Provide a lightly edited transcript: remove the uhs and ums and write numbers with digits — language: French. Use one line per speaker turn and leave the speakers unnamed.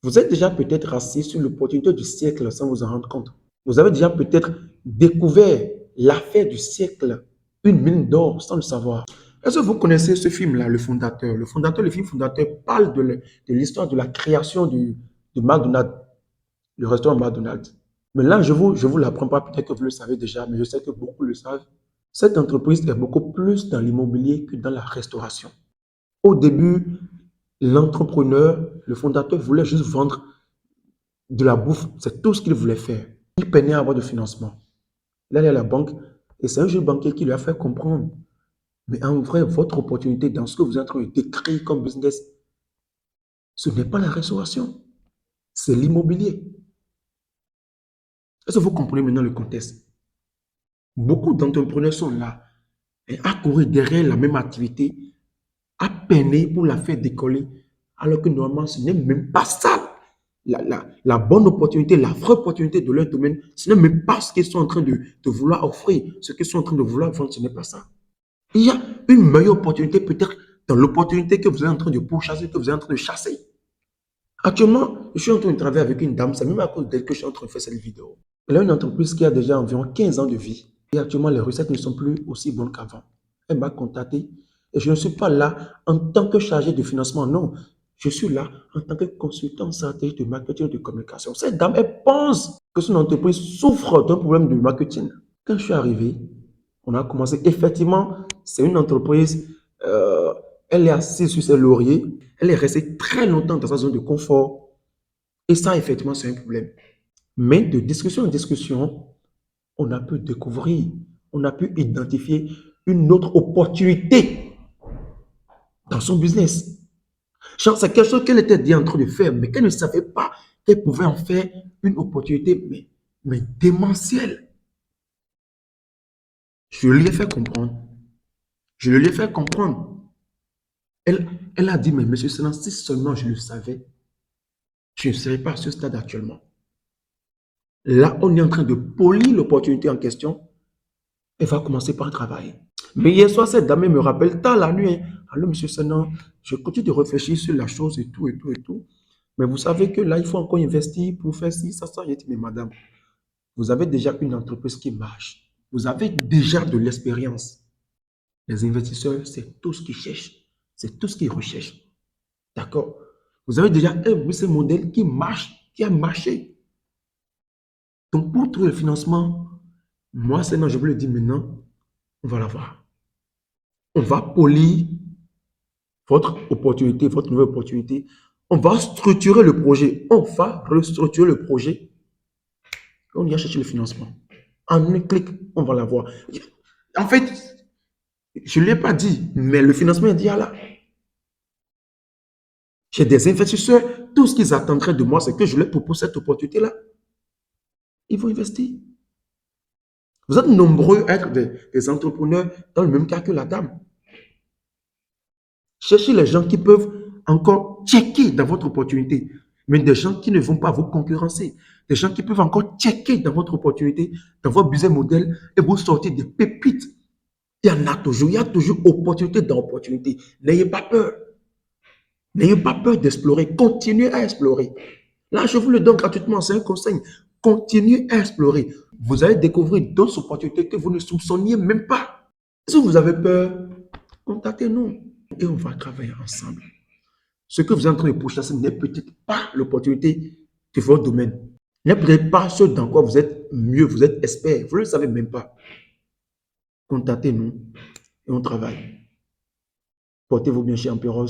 Vous êtes déjà peut-être assis sur l'opportunité du siècle sans vous en rendre compte. Vous avez déjà peut-être découvert l'affaire du siècle, une mine d'or sans le savoir. Est-ce que vous connaissez ce film-là, Le Fondateur? Le film Fondateur parle de l'histoire de la création du McDonald's, le restaurant McDonald's. Mais là, je vous l'apprends pas, peut-être que vous le savez déjà, mais je sais que beaucoup le savent. Cette entreprise est beaucoup plus dans l'immobilier que dans la restauration. Au début, l'entrepreneur, le fondateur voulait juste vendre de la bouffe. C'est tout ce qu'il voulait faire. Il peinait à avoir de financement. Il allait à la banque et c'est un jeune banquier qui lui a fait comprendre. Mais en vrai, votre opportunité dans ce que vous êtes en train de décrire comme business, ce n'est pas la restauration, c'est l'immobilier. Est-ce que vous comprenez maintenant le contexte? Beaucoup d'entrepreneurs sont là et à courir derrière la même activité, à peiner pour la faire décoller, alors que normalement, ce n'est même pas ça. La bonne opportunité, la vraie opportunité de leur domaine, ce n'est même pas ce qu'ils sont en train de vouloir offrir, ce qu'ils sont en train de vouloir vendre, ce n'est pas ça. Il y a une meilleure opportunité peut-être dans l'opportunité que vous êtes en train de pourchasser, que vous êtes en train de chasser. Actuellement, je suis en train de travailler avec une dame, c'est même à cause d'elle que je suis en train de faire cette vidéo. Elle a une entreprise qui a déjà environ 15 ans de vie. Et actuellement, les recettes ne sont plus aussi bonnes qu'avant. Elle m'a contacté et je ne suis pas là en tant que chargé de financement, non. Je suis là en tant que consultant en stratégie de marketing et de communication. Cette dame, elle pense que son entreprise souffre d'un problème de marketing. Quand je suis arrivé, on a commencé. Effectivement, c'est une entreprise, euh, elle est assise sur ses lauriers, elle est restée très longtemps dans sa zone de confort. Et ça, effectivement, c'est un problème. Mais de discussion en discussion, on a pu découvrir, on a pu identifier une autre opportunité dans son business. Genre, c'est quelque chose qu'elle était déjà en train de faire, mais qu'elle ne savait pas qu'elle pouvait en faire une opportunité, mais démentielle. Je lui ai fait comprendre. Je lui ai fait comprendre. Elle a dit, mais monsieur Senan, si seulement je le savais, je ne serais pas à ce stade actuellement. Là, on est en train de polir l'opportunité en question. Elle va commencer par travailler. Mais hier soir, cette dame me rappelle tard la nuit, hein. Alors, monsieur Senan, je continue de réfléchir sur la chose et tout, et tout, et tout. Mais vous savez que là, il faut encore investir pour faire ci, ça. J'ai dit, mais madame, vous avez déjà une entreprise qui marche. Vous avez déjà de l'expérience. Les investisseurs, c'est tout ce qu'ils cherchent. C'est tout ce qu'ils recherchent. D'accord? Vous avez déjà un business model qui marche, qui a marché. Donc, pour trouver le financement, moi, c'est non, je vous le dis maintenant, on va l'avoir. On va polir votre opportunité, votre nouvelle opportunité. On va structurer le projet. On va restructurer le projet. On vient chercher le financement. En un clic, on va l'avoir. En fait, je ne l'ai pas dit, mais le financement est déjà là. J'ai des investisseurs, tout ce qu'ils attendraient de moi, c'est que je leur propose cette opportunité-là. Ils vont investir. Vous êtes nombreux à être des entrepreneurs dans le même cas que la dame. Cherchez les gens qui peuvent encore checker dans votre opportunité, mais des gens qui ne vont pas vous concurrencer, des gens qui peuvent encore checker dans votre opportunité, dans votre business model et vous sortir des pépites. Il y en a toujours, il y a toujours opportunité dans opportunité. N'ayez pas peur. N'ayez pas peur d'explorer. Continuez à explorer. Là, je vous le donne gratuitement, c'est un conseil. Continuez à explorer. Vous allez découvrir d'autres opportunités que vous ne soupçonniez même pas. Si vous avez peur, contactez-nous et on va travailler ensemble. Ce que vous êtes en train de pourchasser n'est peut-être pas l'opportunité de votre domaine. N'est peut-être pas ce dans quoi vous êtes mieux, vous êtes expert. Vous ne le savez même pas. Contactez-nous et on travaille. Portez-vous bien chez Amperos.